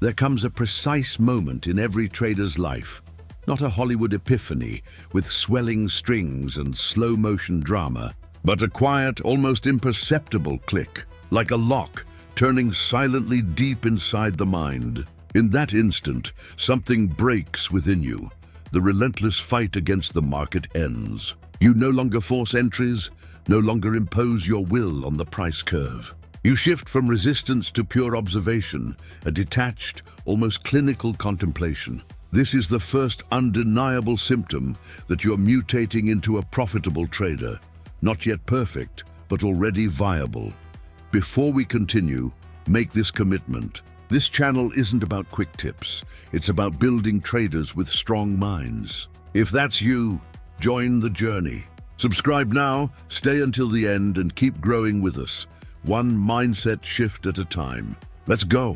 There comes a precise moment in every trader's life, not a Hollywood epiphany with swelling strings and slow-motion drama, but a quiet, almost imperceptible click, like a lock turning silently deep inside the mind. In that instant, something breaks within you. The relentless fight against the market ends. You no longer force entries, no longer impose your will on the price curve. You shift from resistance to pure observation, a detached, almost clinical contemplation. This is the first undeniable symptom that you're mutating into a profitable trader, not yet perfect, but already viable. Before we continue, make this commitment. This channel isn't about quick tips. It's about building traders with strong minds. If that's you, join the journey. Subscribe now, stay until the end, and keep growing with us, one mindset shift at a time. Let's go.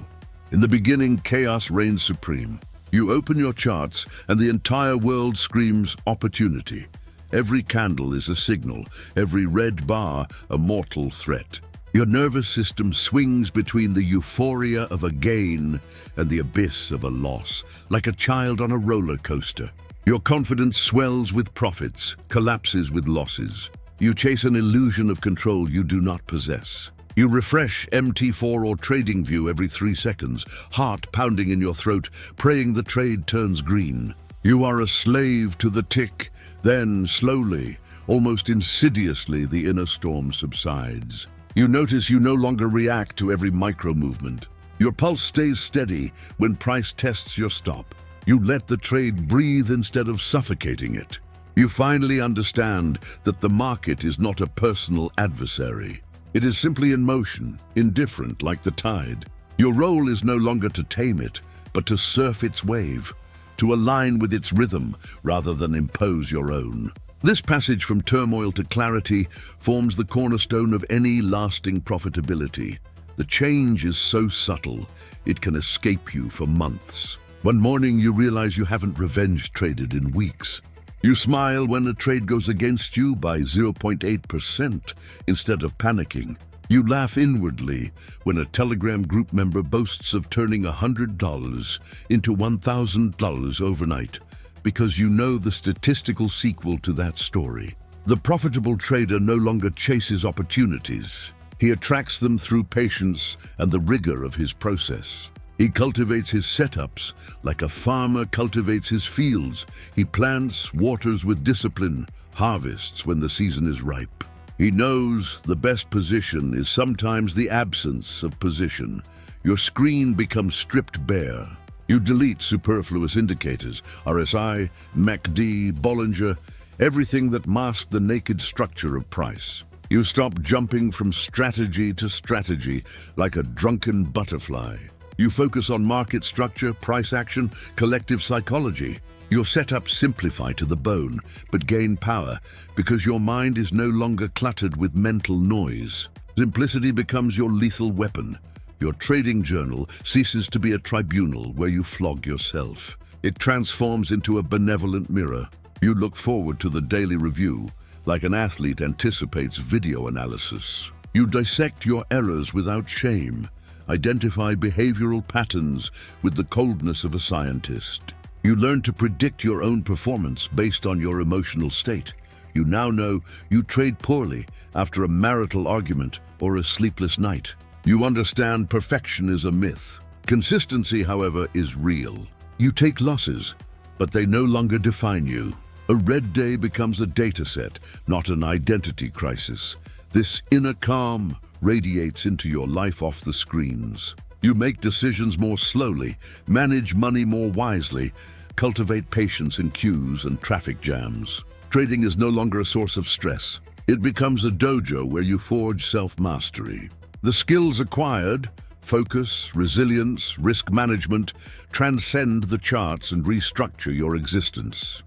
In the beginning, chaos reigns supreme. You open your charts, and the entire world screams opportunity. Every candle is a signal, every red bar a mortal threat. Your nervous system swings between the euphoria of a gain and the abyss of a loss, like a child on a roller coaster. Your confidence swells with profits, collapses with losses. You chase an illusion of control you do not possess. You refresh MT4 or TradingView every 3 seconds, heart pounding in your throat, praying the trade turns green. You are a slave to the tick. Then, slowly, almost insidiously, the inner storm subsides. You notice you no longer react to every micro-movement. Your pulse stays steady when price tests your stop. You let the trade breathe instead of suffocating it. You finally understand that the market is not a personal adversary. It is simply in motion, indifferent like the tide. Your role is no longer to tame it, but to surf its wave, to align with its rhythm rather than impose your own. This passage from turmoil to clarity forms the cornerstone of any lasting profitability. The change is so subtle, it can escape you for months. One morning you realize you haven't revenge traded in weeks. You smile when a trade goes against you by 0.8% instead of panicking. You laugh inwardly when a Telegram group member boasts of turning $100 into $1,000 overnight, because you know the statistical sequel to that story. The profitable trader no longer chases opportunities. He attracts them through patience and the rigor of his process. He cultivates his setups like a farmer cultivates his fields. He plants, waters with discipline, harvests when the season is ripe. He knows the best position is sometimes the absence of position. Your screen becomes stripped bare. You delete superfluous indicators, RSI, MACD, Bollinger, everything that masks the naked structure of price. You stop jumping from strategy to strategy like a drunken butterfly. You focus on market structure, price action, collective psychology. Your setups simplify to the bone, but gain power because your mind is no longer cluttered with mental noise. Simplicity becomes your lethal weapon. Your trading journal ceases to be a tribunal where you flog yourself. It transforms into a benevolent mirror. You look forward to the daily review, like an athlete anticipates video analysis. You dissect your errors without shame, identify behavioral patterns with the coldness of a scientist. You learn to predict your own performance based on your emotional state. You now know you trade poorly after a marital argument or a sleepless night. You understand perfection is a myth. Consistency, however, is real. You take losses, but they no longer define you. A red day becomes a data set, not an identity crisis. This inner calm radiates into your life off the screens. You make decisions more slowly, manage money more wisely, cultivate patience in queues and traffic jams. Trading is no longer a source of stress. It becomes a dojo where you forge self-mastery. The skills acquired, focus, resilience, risk management, transcend the charts and restructure your existence.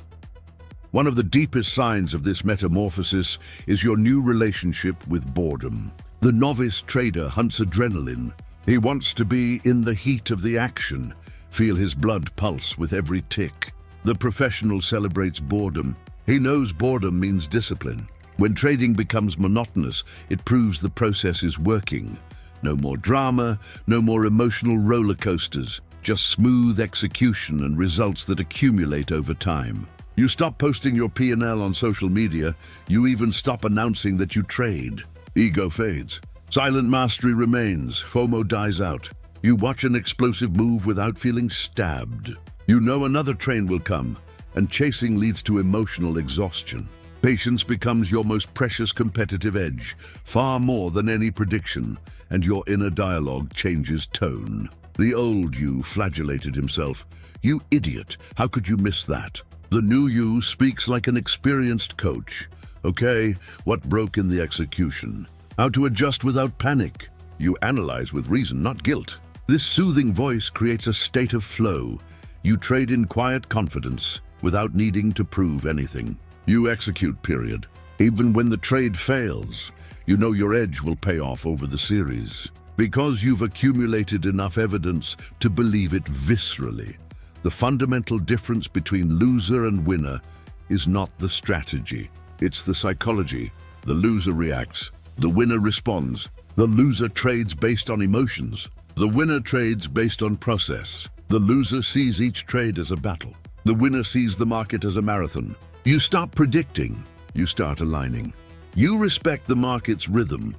One of the deepest signs of this metamorphosis is your new relationship with boredom. The novice trader hunts adrenaline. He wants to be in the heat of the action, feel his blood pulse with every tick. The professional celebrates boredom. He knows boredom means discipline. When trading becomes monotonous, it proves the process is working. No more drama, no more emotional roller coasters. just smooth execution and results that accumulate over time. You stop posting your P&L on social media, you even stop announcing that you trade. Ego fades. Silent mastery remains, FOMO dies out. You watch an explosive move without feeling stabbed. You know another train will come, and chasing leads to emotional exhaustion. Patience becomes your most precious competitive edge, far more than any prediction, and your inner dialogue changes tone. The old you flagellated himself. You idiot, how could you miss that? The new you speaks like an experienced coach. Okay, what broke in the execution? How to adjust without panic? You analyze with reason, not guilt. This soothing voice creates a state of flow. You trade in quiet confidence, without needing to prove anything. You execute, period. Even when the trade fails, you know your edge will pay off over the series. Because you've accumulated enough evidence to believe it viscerally. The fundamental difference between loser and winner is not the strategy. It's the psychology. The loser reacts. The winner responds. The loser trades based on emotions. The winner trades based on process. The loser sees each trade as a battle. The winner sees the market as a marathon. You stop predicting. You start aligning. You respect the market's rhythm.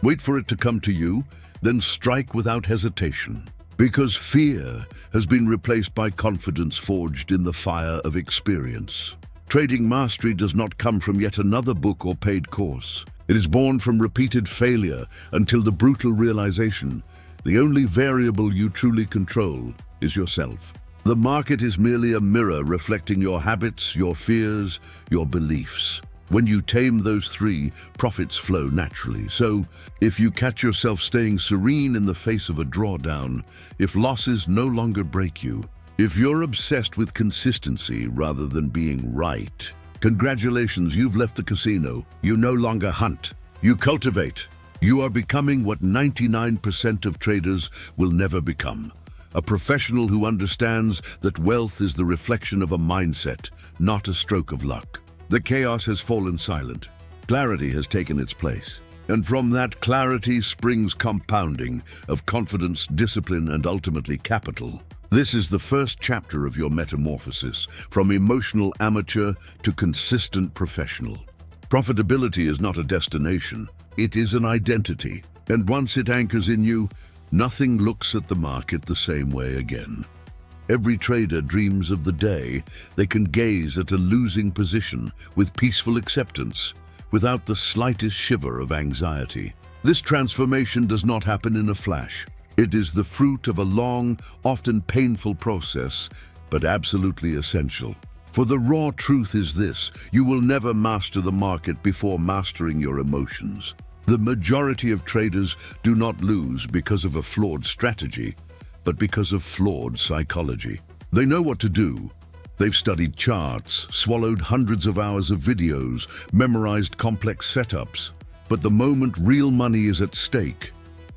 Wait for it to come to you, then strike without hesitation. Because fear has been replaced by confidence forged in the fire of experience. Trading mastery does not come from yet another book or paid course. It is born from repeated failure until the brutal realization the only variable you truly control is yourself. The market is merely a mirror reflecting your habits, your fears, your beliefs. When you tame those three, profits flow naturally. So, if you catch yourself staying serene in the face of a drawdown, if losses no longer break you, if you're obsessed with consistency rather than being right, congratulations, you've left the casino. You no longer hunt. You cultivate. You are becoming what 99% of traders will never become. A professional who understands that wealth is the reflection of a mindset, not a stroke of luck. The chaos has fallen silent. Clarity has taken its place. And from that clarity springs compounding of confidence, discipline, and ultimately capital. This is the first chapter of your metamorphosis, from emotional amateur to consistent professional. Profitability is not a destination, it is an identity. And once it anchors in you, nothing looks at the market the same way again. Every trader dreams of the day they can gaze at a losing position with peaceful acceptance, without the slightest shiver of anxiety. This transformation does not happen in a flash. It is the fruit of a long, often painful process, but absolutely essential. For the raw truth is this: you will never master the market before mastering your emotions. The majority of traders do not lose because of a flawed strategy, but because of flawed psychology. They know what to do. They've studied charts, swallowed hundreds of hours of videos, memorized complex setups. But the moment real money is at stake,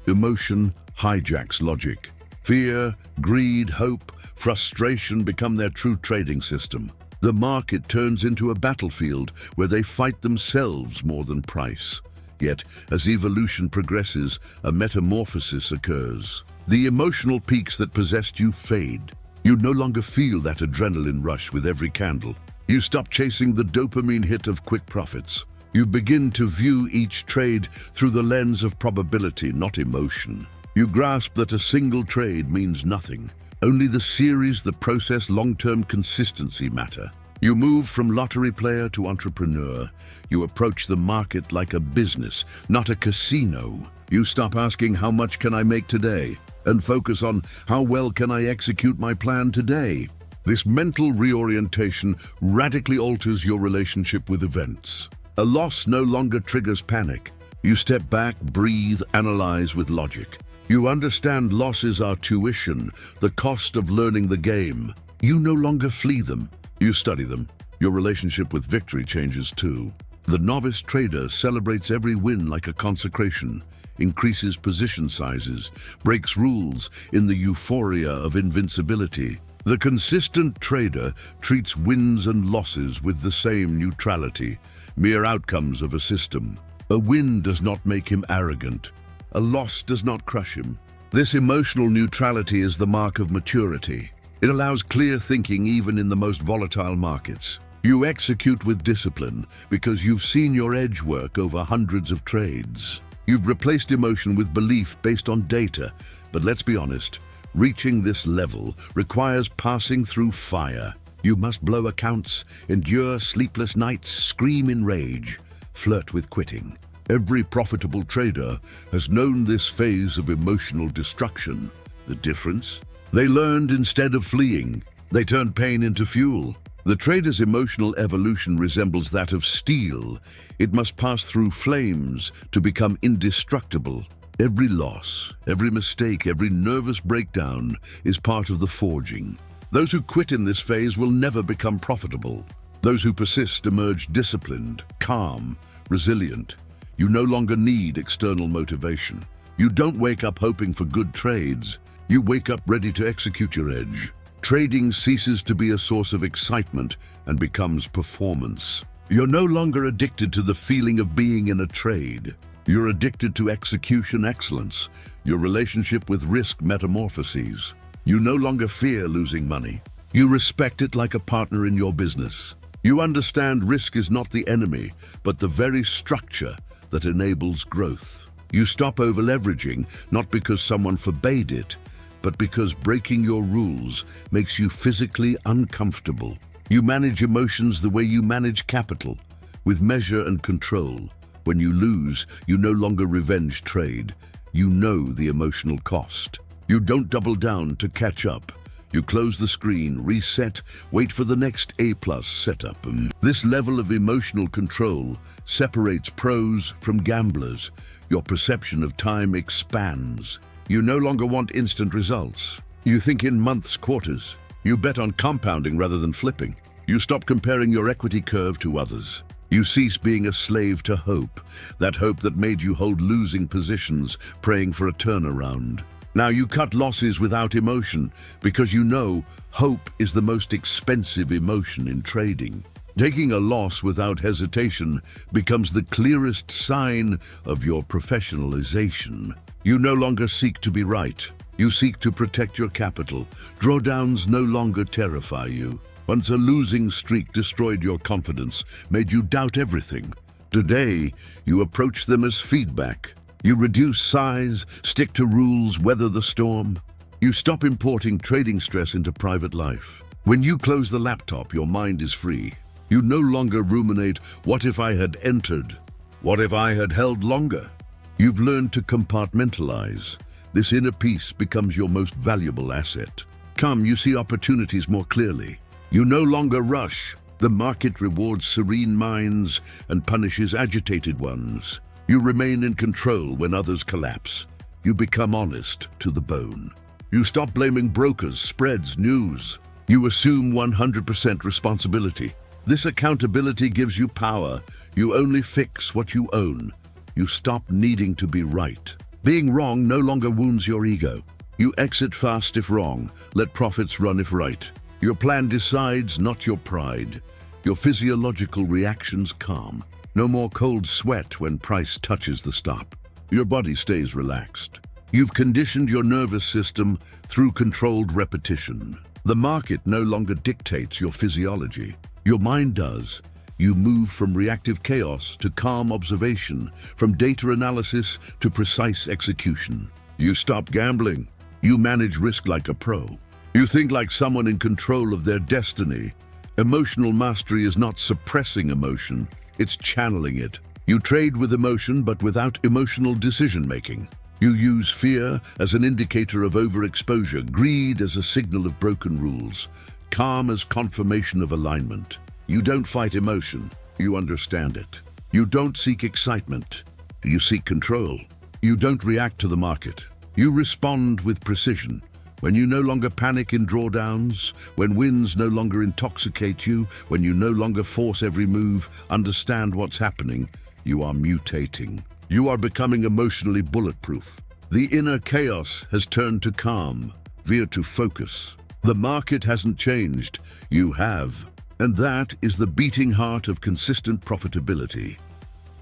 emotion hijacks logic. Fear, greed, hope, frustration become their true trading system. The market turns into a battlefield where they fight themselves more than price. Yet, as evolution progresses, a metamorphosis occurs. The emotional peaks that possessed you fade. You no longer feel that adrenaline rush with every candle. You stop chasing the dopamine hit of quick profits. You begin to view each trade through the lens of probability, not emotion. You grasp that a single trade means nothing. Only the series, the process, long-term consistency matter. You move from lottery player to entrepreneur. You approach the market like a business, not a casino. You stop asking, how much can I make today? And focus on, how well can I execute my plan today? This mental reorientation radically alters your relationship with events. A loss no longer triggers panic. You step back, breathe, analyze with logic. You understand losses are tuition, the cost of learning the game. You no longer flee them. You study them. Your relationship with victory changes too. The novice trader celebrates every win like a consecration, increases position sizes, breaks rules in the euphoria of invincibility. The consistent trader treats wins and losses with the same neutrality, mere outcomes of a system. A win does not make him arrogant. A loss does not crush him. This emotional neutrality is the mark of maturity. It allows clear thinking even in the most volatile markets. You execute with discipline because you've seen your edge work over hundreds of trades. You've replaced emotion with belief based on data, but let's be honest, reaching this level requires passing through fire. You must blow accounts, endure sleepless nights, scream in rage, flirt with quitting. Every profitable trader has known this phase of emotional destruction. The difference? They learned instead of fleeing. They turned pain into fuel. The trader's emotional evolution resembles that of steel. It must pass through flames to become indestructible. Every loss, every mistake, every nervous breakdown is part of the forging. Those who quit in this phase will never become profitable. Those who persist emerge disciplined, calm, resilient. You no longer need external motivation. You don't wake up hoping for good trades. You wake up ready to execute your edge. Trading ceases to be a source of excitement and becomes performance. You're no longer addicted to the feeling of being in a trade. You're addicted to execution excellence, your relationship with risk metamorphoses. You no longer fear losing money. You respect it like a partner in your business. You understand risk is not the enemy, but the very structure that enables growth. You stop over-leveraging, not because someone forbade it, but because breaking your rules makes you physically uncomfortable. You manage emotions the way you manage capital, with measure and control. When you lose, you no longer revenge trade. You know the emotional cost. You don't double down to catch up. You close the screen, reset, wait for the next A+ setup. This level of emotional control separates pros from gamblers. Your perception of time expands. You no longer want instant results. You think in months, quarters. You bet on compounding rather than flipping. You stop comparing your equity curve to others. You cease being a slave to hope, that hope that made you hold losing positions, praying for a turnaround. Now you cut losses without emotion because you know hope is the most expensive emotion in trading. Taking a loss without hesitation becomes the clearest sign of your professionalization. You no longer seek to be right. You seek to protect your capital. Drawdowns no longer terrify you. Once a losing streak destroyed your confidence, made you doubt everything. Today, you approach them as feedback. You reduce size, stick to rules, weather the storm. You stop importing trading stress into private life. When you close the laptop, your mind is free. You no longer ruminate, what if I had entered? What if I had held longer? You've learned to compartmentalize. This inner peace becomes your most valuable asset. You see opportunities more clearly. You no longer rush. The market rewards serene minds and punishes agitated ones. You remain in control when others collapse. You become honest to the bone. You stop blaming brokers, spreads, news. You assume 100% responsibility. This accountability gives you power. You only fix what you own. You stop needing to be right. Being wrong no longer wounds your ego. You exit fast if wrong, let profits run if right. Your plan decides, not your pride. Your physiological reactions calm. No more cold sweat when price touches the stop. Your body stays relaxed. You've conditioned your nervous system through controlled repetition. The market no longer dictates your physiology. Your mind does. You move from reactive chaos to calm observation, from data analysis to precise execution. You stop gambling. You manage risk like a pro. You think like someone in control of their destiny. Emotional mastery is not suppressing emotion, it's channeling it. You trade with emotion but without emotional decision-making. You use fear as an indicator of overexposure, greed as a signal of broken rules, calm as confirmation of alignment. You don't fight emotion, you understand it. You don't seek excitement, you seek control. You don't react to the market, you respond with precision. When you no longer panic in drawdowns, when wins no longer intoxicate you, when you no longer force every move, understand what's happening, you are mutating. You are becoming emotionally bulletproof. The inner chaos has turned to calm, veer to focus. The market hasn't changed, you have. And that is the beating heart of consistent profitability.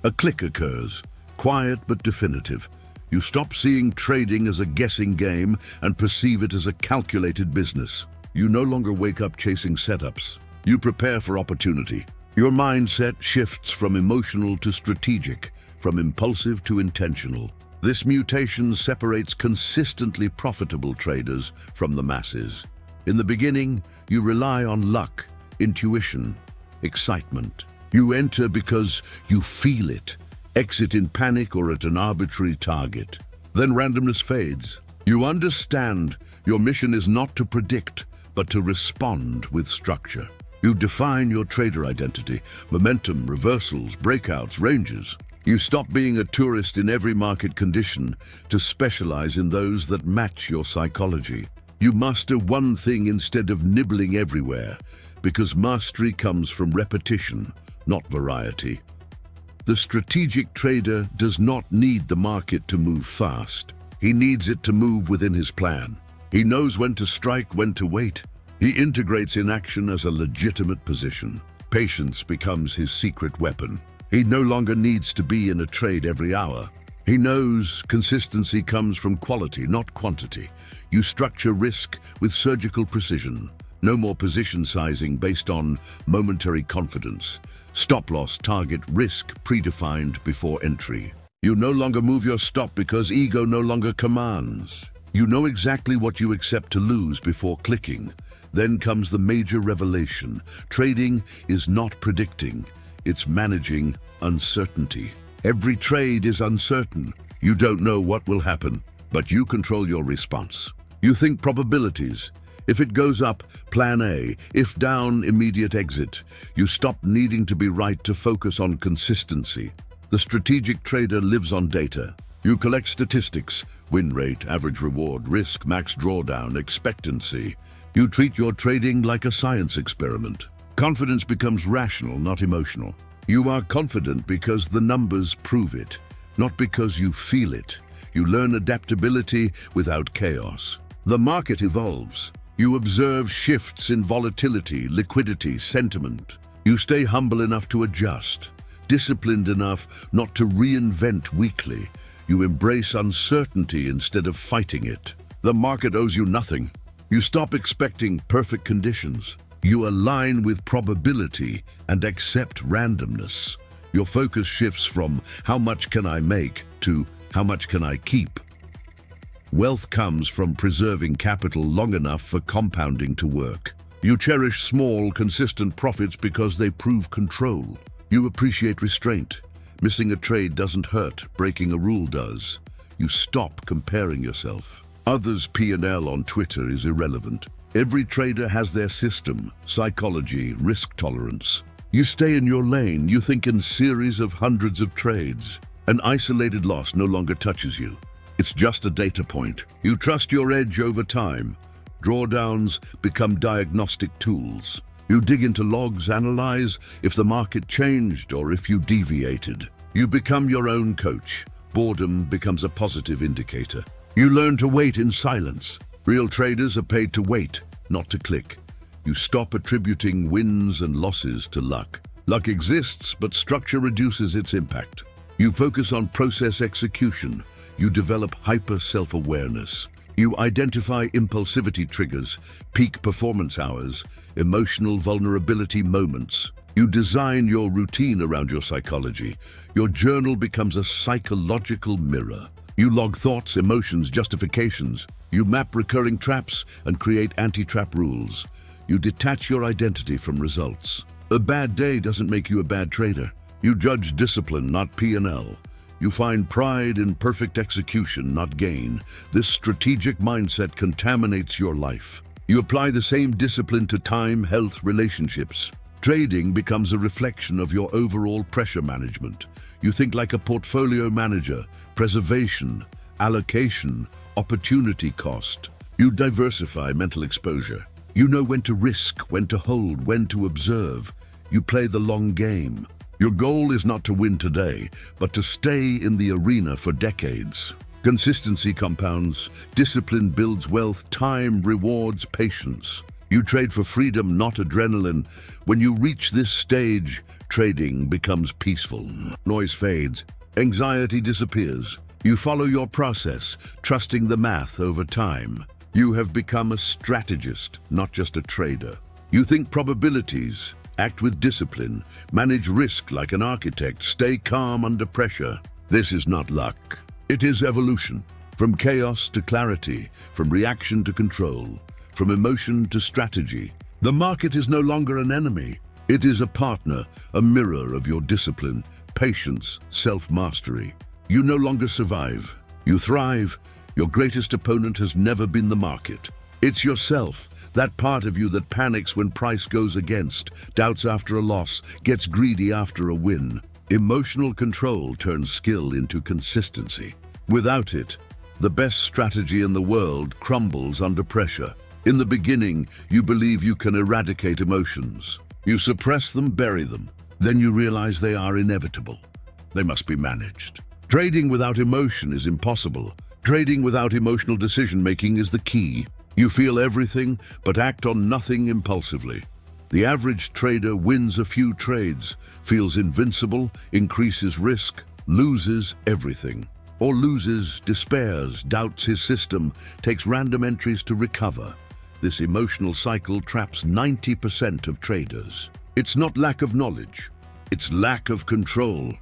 A click occurs, quiet but definitive. You stop seeing trading as a guessing game and perceive it as a calculated business. You no longer wake up chasing setups. You prepare for opportunity. Your mindset shifts from emotional to strategic, from impulsive to intentional. This mutation separates consistently profitable traders from the masses. In the beginning, you rely on luck, intuition, excitement. You enter because you feel it, exit in panic or at an arbitrary target. Then randomness fades. You understand your mission is not to predict, but to respond with structure. You define your trader identity, momentum, reversals, breakouts, ranges. You stop being a tourist in every market condition to specialize in those that match your psychology. You master one thing instead of nibbling everywhere, because mastery comes from repetition, not variety. The strategic trader does not need the market to move fast. He needs it to move within his plan. He knows when to strike, when to wait. He integrates inaction as a legitimate position. Patience becomes his secret weapon. He no longer needs to be in a trade every hour. He knows consistency comes from quality, not quantity. You structure risk with surgical precision. No more position sizing based on momentary confidence. Stop-loss target risk predefined before entry. You no longer move your stop because ego no longer commands. You know exactly what you accept to lose before clicking. Then comes the major revelation. Trading is not predicting, it's managing uncertainty. Every trade is uncertain. You don't know what will happen, but you control your response. You think probabilities. If it goes up, plan A. If down, immediate exit. You stop needing to be right to focus on consistency. The strategic trader lives on data. You collect statistics, win rate, average reward, risk, max drawdown, expectancy. You treat your trading like a science experiment. Confidence becomes rational, not emotional. You are confident because the numbers prove it, not because you feel it. You learn adaptability without chaos. The market evolves. You observe shifts in volatility, liquidity, sentiment. You stay humble enough to adjust, disciplined enough not to reinvent weekly. You embrace uncertainty instead of fighting it. The market owes you nothing. You stop expecting perfect conditions. You align with probability and accept randomness. Your focus shifts from how much can I make to how much can I keep. Wealth comes from preserving capital long enough for compounding to work. You cherish small, consistent profits because they prove control. You appreciate restraint. Missing a trade doesn't hurt, breaking a rule does. You stop comparing yourself. Others' P&L on Twitter is irrelevant. Every trader has their system, psychology, risk tolerance. You stay in your lane, you think in series of hundreds of trades. An isolated loss no longer touches you. It's just a data point. You trust your edge over time. Drawdowns become diagnostic tools. You dig into logs, analyze if the market changed or if you deviated. You become your own coach. Boredom becomes a positive indicator. You learn to wait in silence. Real traders are paid to wait, not to click. You stop attributing wins and losses to luck. Luck exists, but structure reduces its impact. You focus on process execution. You develop hyper self-awareness. You identify impulsivity triggers, peak performance hours, emotional vulnerability moments. You design your routine around your psychology. Your journal becomes a psychological mirror. You log thoughts, emotions, justifications. You map recurring traps and create anti-trap rules. You detach your identity from results. A bad day doesn't make you a bad trader. You judge discipline, not P&L. You find pride in perfect execution, not gain. This strategic mindset contaminates your life. You apply the same discipline to time, health, relationships. Trading becomes a reflection of your overall pressure management. You think like a portfolio manager, preservation, allocation, opportunity cost. You diversify mental exposure. You know when to risk, when to hold, when to observe. You play the long game. Your goal is not to win today, but to stay in the arena for decades. Consistency compounds, discipline builds wealth, time rewards patience. You trade for freedom, not adrenaline. When you reach this stage, trading becomes peaceful. Noise fades, anxiety disappears. You follow your process, trusting the math over time. You have become a strategist, not just a trader. You think probabilities, act with discipline, manage risk like an architect, stay calm under pressure. This is not luck. It is evolution. From chaos to clarity, from reaction to control, from emotion to strategy. The market is no longer an enemy. It is a partner, a mirror of your discipline, patience, self-mastery. You no longer survive. You thrive. Your greatest opponent has never been the market. It's yourself, that part of you that panics when price goes against, doubts after a loss, gets greedy after a win. Emotional control turns skill into consistency. Without it, the best strategy in the world crumbles under pressure. In the beginning, you believe you can eradicate emotions. You suppress them, bury them. Then you realize they are inevitable. They must be managed. Trading without emotion is impossible. Trading without emotional decision-making is the key. You feel everything, but act on nothing impulsively. The average trader wins a few trades, feels invincible, increases risk, loses everything. Or loses, despairs, doubts his system, takes random entries to recover. This emotional cycle traps 90% of traders. It's not lack of knowledge, it's lack of control.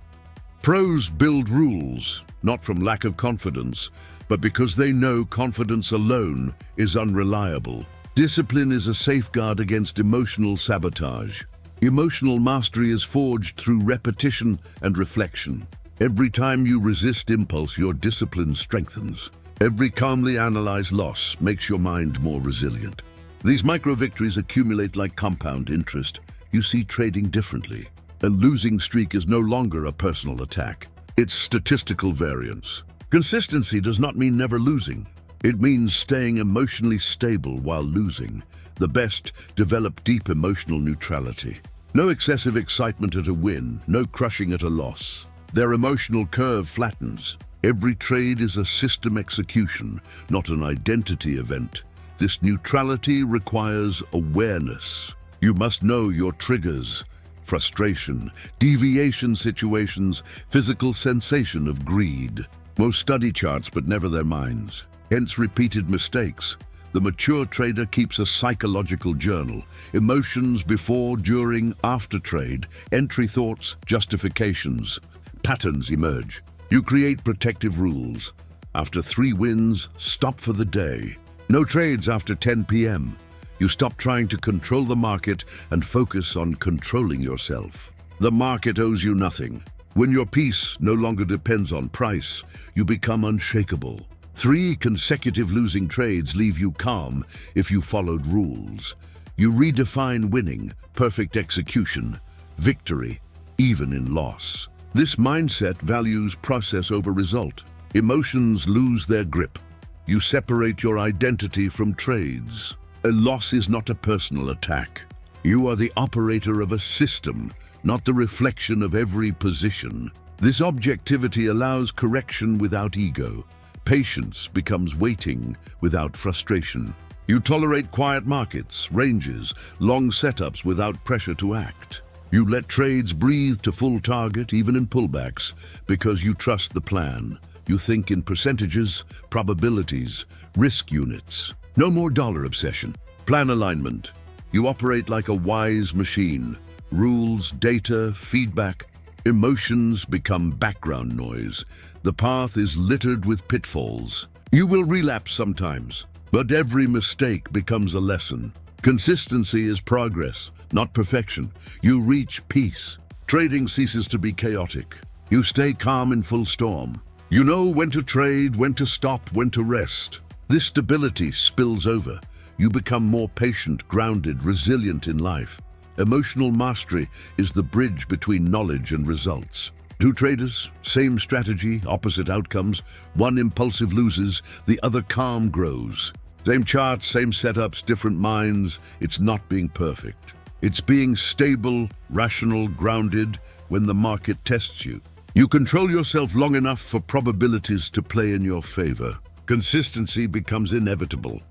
Pros build rules, not from lack of confidence, but because they know confidence alone is unreliable. Discipline is a safeguard against emotional sabotage. Emotional mastery is forged through repetition and reflection. Every time you resist impulse, your discipline strengthens. Every calmly analyzed loss makes your mind more resilient. These micro-victories accumulate like compound interest. You see trading differently. A losing streak is no longer a personal attack. It's statistical variance. Consistency does not mean never losing. It means staying emotionally stable while losing. The best develop deep emotional neutrality. No excessive excitement at a win, no crushing at a loss. Their emotional curve flattens. Every trade is a system execution, not an identity event. This neutrality requires awareness. You must know your triggers, frustration, deviation situations, physical sensation of greed. Most study charts but never their minds. Hence repeated mistakes. The mature trader keeps a psychological journal. Emotions before, during, after trade, entry thoughts, justifications. Patterns emerge. You create protective rules. After 3 wins, stop for the day. No trades after 10 p.m. You stop trying to control the market and focus on controlling yourself. The market owes you nothing. When your peace no longer depends on price, you become unshakable. 3 consecutive losing trades leave you calm if you followed rules. You redefine winning, perfect execution, victory, even in loss. This mindset values process over result. Emotions lose their grip. You separate your identity from trades. A loss is not a personal attack. You are the operator of a system, not the reflection of every position. This objectivity allows correction without ego. Patience becomes waiting without frustration. You tolerate quiet markets, ranges, long setups without pressure to act. You let trades breathe to full target, even in pullbacks, because you trust the plan. You think in percentages, probabilities, risk units. No more dollar obsession. Plan alignment. You operate like a wise machine. Rules, data, feedback, emotions become background noise. The path is littered with pitfalls. You will relapse sometimes, but every mistake becomes a lesson. Consistency is progress, not perfection. You reach peace. Trading ceases to be chaotic. You stay calm in full storm. You know when to trade, when to stop, when to rest. This stability spills over. You become more patient, grounded, resilient in life. Emotional mastery is the bridge between knowledge and results. 2 traders, same strategy, opposite outcomes. One impulsive loses, the other calm grows. Same charts, same setups, different minds. It's not being perfect. It's being stable, rational, grounded when the market tests you. You control yourself long enough for probabilities to play in your favor. Consistency becomes inevitable.